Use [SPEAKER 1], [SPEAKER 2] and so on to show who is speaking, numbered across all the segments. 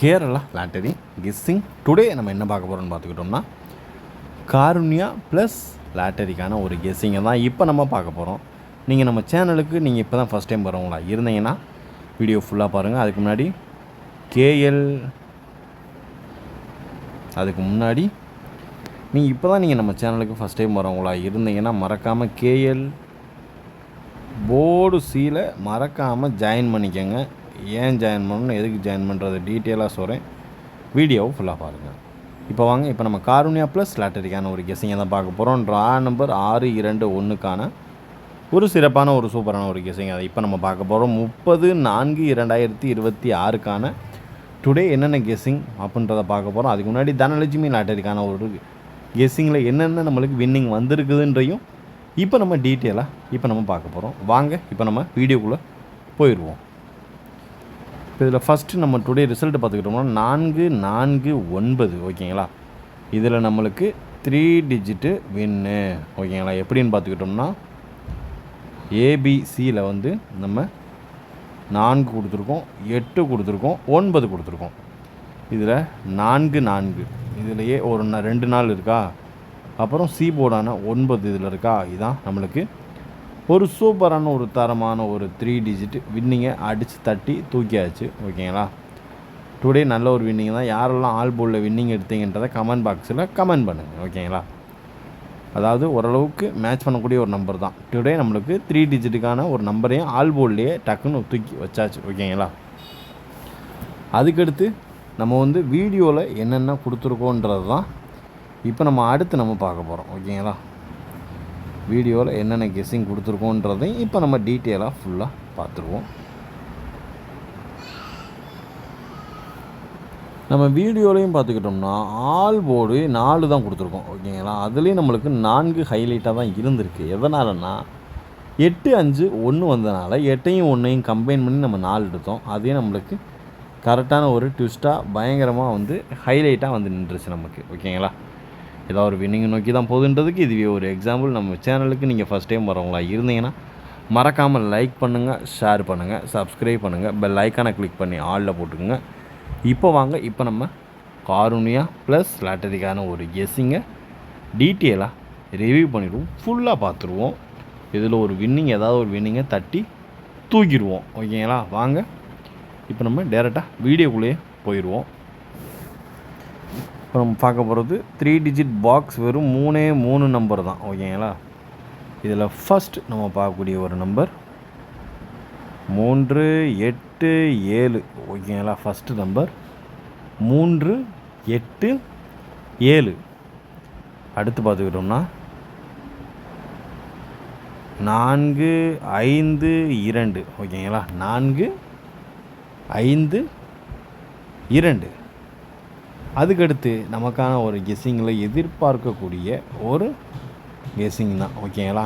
[SPEAKER 1] Kerala lottery guessing. Today நம்ம என்ன பார்க்க போகிறோம்னு பார்த்துக்கிட்டோம்னா காருண்யா ப்ளஸ் லாட்டரிக்கான ஒரு கெஸ்ஸிங்கை தான் இப்போ நம்ம பார்க்க போகிறோம். நீங்கள் நம்ம சேனலுக்கு நீங்கள் இப்போ தான் ஃபஸ்ட் டைம் வரவங்களா இருந்தீங்கன்னா வீடியோ ஃபுல்லாக பாருங்கள். அதுக்கு முன்னாடி நீங்கள் இப்போ தான் நீங்கள் நம்ம சேனலுக்கு ஃபஸ்ட் டைம் வரவங்களா இருந்தீங்கன்னா மறக்காமல் கேஎல் போர்டு சீலை மறக்காமல் ஜாயின் பண்ணிக்கோங்க. ஏன் ஜாயின் பண்ணணும், எதுக்கு ஜாயின் பண்ணுறது டீட்டெயிலாக சொல்கிறேன், வீடியோவை ஃபுல்லாக பாருங்கள். இப்போ வாங்க, இப்போ நம்ம காருண்யா ப்ளஸ் லாட்டரிக்கான ஒரு கெஸ்ஸிங்கை தான் பார்க்க போகிறோம். ட்ரா நம்பர் 621க்கான ஒரு சிறப்பான ஒரு சூப்பரான ஒரு கெஸ்ஸிங் அதை இப்போ நம்ம பார்க்க போகிறோம். 30/4/2026க்கான டுடே என்னென்ன கெஸ்ஸிங் அப்படின்றத பார்க்க போகிறோம். அதுக்கு முன்னாடி தனலட்சுமி லாட்டரிக்கான ஒரு கெஸ்ஸிங்கில் என்னென்ன நம்மளுக்கு வின்னிங் வந்திருக்குதுன்றையும் இப்போ நம்ம டீட்டெயிலாக இப்போ நம்ம பார்க்க போகிறோம். வாங்க இப்போ நம்ம வீடியோக்குள்ளே போயிடுவோம். இப்போ இதில் ஃபஸ்ட்டு நம்ம டுடே ரிசல்ட் பார்த்துக்கிட்டோம்னா 449 ஓகேங்களா. இதில் நம்மளுக்கு 3 டிஜிட்டு வின்னு ஓகேங்களா. எப்படின்னு பார்த்துக்கிட்டோம்னா ஏபிசியில் வந்து நம்ம 4 கொடுத்துருக்கோம், 8 கொடுத்துருக்கோம், 9 கொடுத்துருக்கோம். இதில் 4 இதிலையே ஒரு 2 நாள் இருக்கா, அப்புறம் சி போர்டான 9 இதில் இருக்கா. இதுதான் நம்மளுக்கு ஒரு சூப்பரான ஒரு தரமான ஒரு 3 டிஜிட் வின்னிங்கை அடித்து தட்டி தூக்கியாச்சு ஓகேங்களா. டுடே நல்ல ஒரு வின்னிங் தான். யாரெல்லாம் ஆல் போர்டில் வின்னிங் எடுத்தீங்கன்றதை கமெண்ட் பாக்ஸில் கமெண்ட் பண்ணுங்கள் ஓகேங்களா. அதாவது ஓரளவுக்கு மேட்ச் பண்ணக்கூடிய ஒரு நம்பர் தான். டுடே நம்மளுக்கு 3 டிஜிட்டுக்கான ஒரு நம்பரையும் ஆல் போர்ட்லேயே டக்குன்னு தூக்கி வச்சாச்சு ஓகேங்களா. அதுக்கடுத்து நம்ம வந்து வீடியோவில் என்னென்ன கொடுத்துருக்கோன்றது தான் இப்போ நம்ம அடுத்து நம்ம பார்க்க போகிறோம் ஓகேங்களா. வீடியோவில் என்னென்ன கெஸ்ஸிங் கொடுத்துருக்கோன்றதையும் இப்போ நம்ம டீட்டெயிலாக ஃபுல்லாக பார்த்துருவோம். நம்ம வீடியோலையும் பார்த்துக்கிட்டோம்னா ஆல் போர்டு 4 தான் கொடுத்துருக்கோம் ஓகேங்களா. அதுலேயும் நம்மளுக்கு 4 ஹைலைட்டாக தான் இருந்திருக்கு. எதனாலன்னா 8 5 1 வந்ததுனால 8ஐயும் 1ஐயும் கம்பைன் பண்ணி நம்ம 4 எடுத்தோம். அதே நம்மளுக்கு கரெக்டான ஒரு ட்விஸ்ட்டாக பயங்கரமாக வந்து ஹைலைட்டாக வந்து நின்றுச்சு நமக்கு ஓகேங்களா. ஏதாவது ஒரு வின்னிங் நோக்கி தான் போகுதுன்றதுக்கு இதுவே ஒரு எக்ஸாம்பிள். நம்ம சேனலுக்கு நீங்கள் ஃபஸ்ட் டைம் வரவங்களா இருந்தீங்கன்னா மறக்காமல் லைக் பண்ணுங்கள், ஷேர் பண்ணுங்கள், சப்ஸ்கிரைப் பண்ணுங்கள், பெல் ஐக்கானை கிளிக் பண்ணி ஆலில் போட்டுக்கோங்க. இப்போ வாங்க, இப்போ நம்ம காருண்யா ப்ளஸ் லாட்டரிக்கான ஒரு கெஸ்ஸிங்கை டீட்டெயிலாக ரிவ்யூ பண்ணிடுவோம், ஃபுல்லாக பார்த்துருவோம். இதில் ஒரு வின்னிங் ஏதாவது ஒரு வின்னிங்கை தட்டி தூக்கிடுவோம் ஓகேங்களா. வாங்க இப்போ நம்ம டேரெக்டாக வீடியோக்குள்ளேயே போயிடுவோம். இப்போ நம்ம பார்க்க போகிறது 3 டிஜிட் பாக்ஸ் வெறும் 3 நம்பர் தான் ஓகேங்களா. இதில் ஃபஸ்ட் நம்ம பார்க்கக்கூடிய ஒரு நம்பர் 387 ஓகேங்களா. First number 387. அடுத்து பார்த்துக்கிட்டோம்னா 452 ஓகேங்களா. 452. அதுக்கடுத்து நமக்கான ஒரு கெஸ்ஸிங்கில் எதிர்பார்க்கக்கூடிய ஒரு கெஸ்ஸிங் தான் ஓகேங்களா.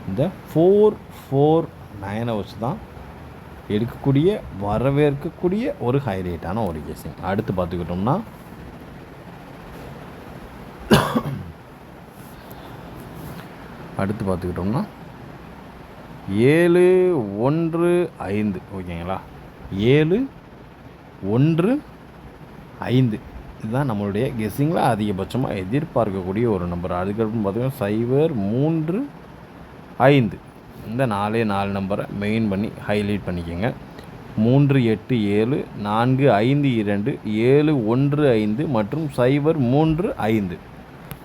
[SPEAKER 1] இந்த 449 வச்சு தான் எடுக்கக்கூடிய வரவேற்கக்கூடிய ஒரு ஹைலைட்டான ஒரு கெஸ்ஸிங். அடுத்து பார்த்துக்கிட்டோம்னா 715 ஓகேங்களா. 715 இதுதான் நம்மளுடைய கெஸ்ஸிங்கில் அதிகபட்சமாக எதிர்பார்க்கக்கூடிய ஒரு நம்பர். அதுக்கப்புறம் பார்த்திங்கன்னா 035 இந்த 4 நம்பரை மெயின் பண்ணி ஹைலைட் பண்ணிக்கோங்க. 387 452 715 மற்றும் 035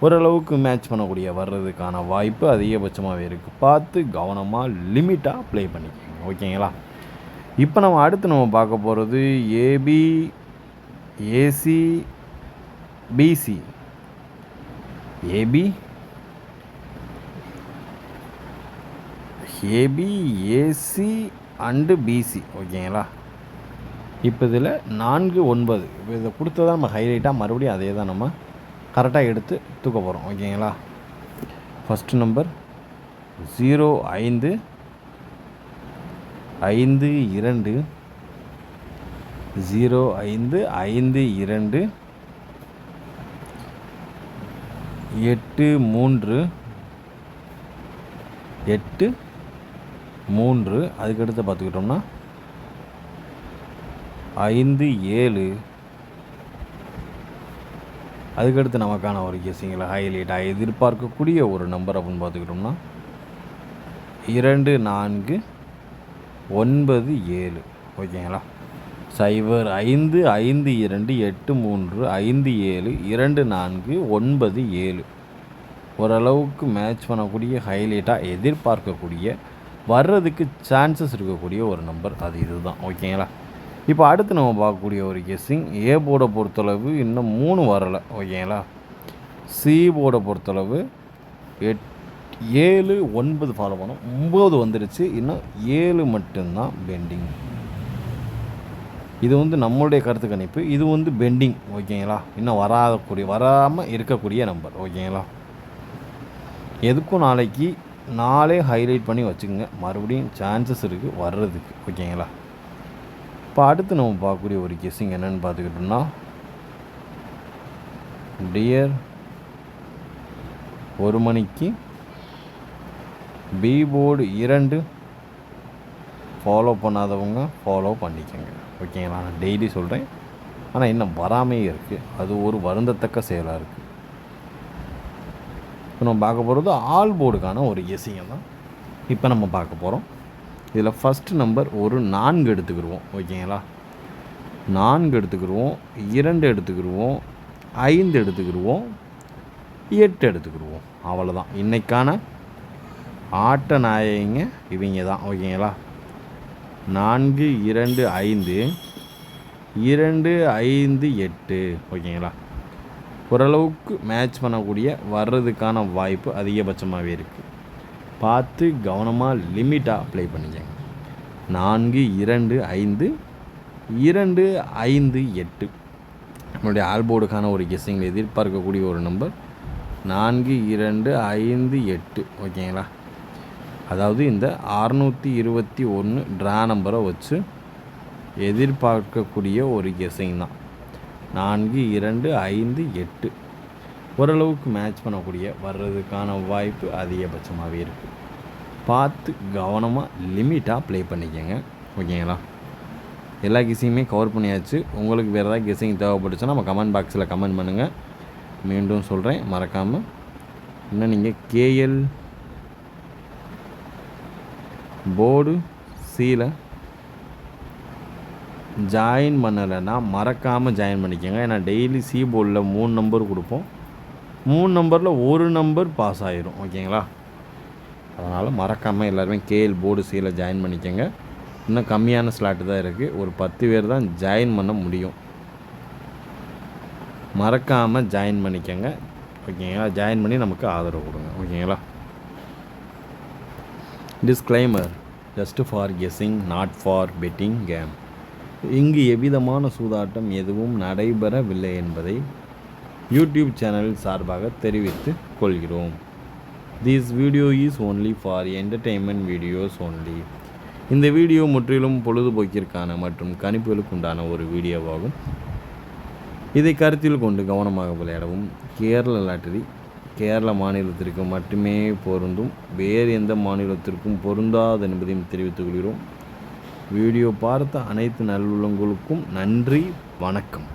[SPEAKER 1] ஓரளவுக்கு மேட்ச் பண்ணக்கூடிய வர்றதுக்கான வாய்ப்பு அதிகபட்சமாகவே இருக்குது. பார்த்து கவனமாக லிமிட்டாக ப்ளே பண்ணிக்கோங்க ஓகேங்களா. இப்போ நம்ம அடுத்து நம்ம பார்க்க போகிறது AC PC AC and PC ஓகேங்களா. இப்போ இதில் 4-9 இப்போ இதை கொடுத்ததான் நம்ம ஹைலைட்டாக மறுபடியும் அதே தான் நம்ம கரெக்டாக எடுத்து தூக்க போகிறோம் ஓகேங்களா. First number 05 52 05 52 83 83. அதுக்கடுத்து பார்த்துக்கிட்டோம்னா 57 அதுக்கடுத்து நமக்கான ஒரு கெஸ்ஸிங்கில் ஹைலைட்டாக எதிர்பார்க்கக்கூடிய ஒரு நம்பர் அப்படின்னு பார்த்துக்கிட்டோம்னா 2497. ஓகேங்களா? 055283572497. ஓரளவுக்கு மேட்ச் பண்ணக்கூடிய ஹைலைட்டாக எதிர்பார்க்கக்கூடிய வர்றதுக்கு சான்சஸ் இருக்கக்கூடிய ஒரு நம்பர் அது இதுதான். ஓகேங்களா? இப்போ அடுத்து நம்ம பார்க்கக்கூடிய ஒரு கெஸ்ஸிங் ஏ போர்டை பொறுத்தளவு இன்னும் 3 வரலை. ஓகேங்களா? சி போர்டை பொறுத்தளவு 7 9 ஃபாலோ பண்ணோம், 9 வந்துடுச்சு, இன்னும் 7 மட்டும்தான் பெண்டிங். இது நம்மளுடைய கருத்து கணிப்பு. இது பெண்டிங். ஓகேங்களா? இன்னும் வராமல் இருக்கக்கூடிய நம்பர். ஓகேங்களா? எதுக்கும் நாளே ஹைலைட் பண்ணி வச்சுக்கோங்க, மறுபடியும் சான்சஸ் இருக்குது வர்றதுக்கு. ஓகேங்களா? இப்போ அடுத்து நம்ம பார்க்கக்கூடிய ஒரு கெஸ்ஸிங் என்னென்னு பார்த்துக்கிட்டோம்னா டியர் 1 மணிக்கு பி போர்டு 2 ஃபாலோ பண்ணாதவங்க ஃபாலோ பண்ணிக்கோங்க. ஓகேங்களா? நான் டெய்லி சொல்கிறேன், ஆனால் இன்னும் வராமே இருக்குது. அது ஒரு வருந்தத்தக்க செயலாக இருக்குது. இப்போ நம்ம பார்க்க போகிறது ஆல் போர்டுக்கான ஒரு கெஸ்ஸிங்கை தான் இப்போ நம்ம பார்க்க போகிறோம். இதில் ஃபஸ்ட்டு நம்பர் ஒரு 4 எடுத்துக்கிடுவோம். ஓகேங்களா? 4 எடுத்துக்கிடுவோம், 2 எடுத்துக்கிடுவோம், 5 எடுத்துக்கிடுவோம், 8 எடுத்துக்கிடுவோம். அவ்வளோதான் இன்றைக்கான ஆட்ட நாயகங்க இவங்க தான். ஓகேங்களா? 4 2 5 2 5 8. ஓகேங்களா? ஓரளவுக்கு மேட்ச் பண்ணக்கூடிய வர்றதுக்கான வாய்ப்பு அதிகபட்சமாகவே இருக்குது. பார்த்து கவனமாக லிமிட்டாக ப்ளே பண்ணிக்கங்க. 4 2 5 2 5 8 நம்மளுடைய ஆல்போர்டுக்கான ஒரு கெஸ்ஸிங்கில் எதிர்பார்க்கக்கூடிய ஒரு நம்பர் 4 2 5 8. ஓகேங்களா? அதாவது இந்த 621 ட்ரா நம்பரை வச்சு எதிர்பார்க்கக்கூடிய ஒரு கெஸ்ஸிங் தான் 4 2 5 8. ஓரளவுக்கு மேட்ச் பண்ணக்கூடிய வர்றதுக்கான வாய்ப்பு அதிகபட்சமாகவே இருக்குது. பார்த்து கவனமாக லிமிட்டாக ப்ளே பண்ணிக்கோங்க. ஓகேங்களா? எல்லா கெஸ்ஸிங்குமே கவர் பண்ணியாச்சு. உங்களுக்கு வேறு ஏதாவது கெஸ்ஸிங் தேவைப்பட்டுச்சுன்னா நம்ம கமெண்ட் பாக்ஸில் கமெண்ட் பண்ணுங்கள். மீண்டும் சொல்கிறேன், மறக்காமல் இன்னும் நீங்கள் கேஎல் போர்டு சியில் ஜாயின் பண்ணலைன்னா மறக்காமல் ஜாயின் பண்ணிக்கோங்க. ஏன்னா டெய்லி சி போர்டில் 3 நம்பர் கொடுப்போம். 3 நம்பரில் ஒரு நம்பர் பாஸ் ஆகிரும். ஓகேங்களா? அதனால் மறக்காமல் எல்லாருமே கேஎல் போர்டு சியில் ஜாயின் பண்ணிக்கோங்க. இன்னும் கம்மியான ஸ்லாட்டு தான் இருக்குது. ஒரு 10 பேர் தான் ஜாயின் பண்ண முடியும். மறக்காமல் ஜாயின் பண்ணிக்கோங்க. ஓகேங்களா? ஜாயின் பண்ணி நமக்கு ஆதரவு கொடுங்க. ஓகேங்களா? Disclaimer, just for guessing, not for betting game. இங்கு எவ்விதமான சூதாட்டம் எதுவும் நடைபெறவில்லை என்பதை யூடியூப் சேனல் சார்பாக தெரிவித்துக் கொள்கிறோம். This video is only for entertainment videos only. இந்த வீடியோ முற்றிலும் பொழுதுபோக்கிற்கான மற்றும் கணிப்புகளுக்கு உண்டான ஒரு வீடியோவாகும். இதை கருத்தில் கொண்டு கவனமாக விளையாடவும். கேரள லாட்டரி கேரள மாநிலத்திற்கு மட்டுமே பொருந்தும், வேறு எந்த மாநிலத்திற்கும் பொருந்தாது என்பதையும் தெரிவித்துக் கொள்கிறோம். வீடியோ பார்த்த அனைத்து நல்லுள்ளங்களுக்கும் நன்றி, வணக்கம்.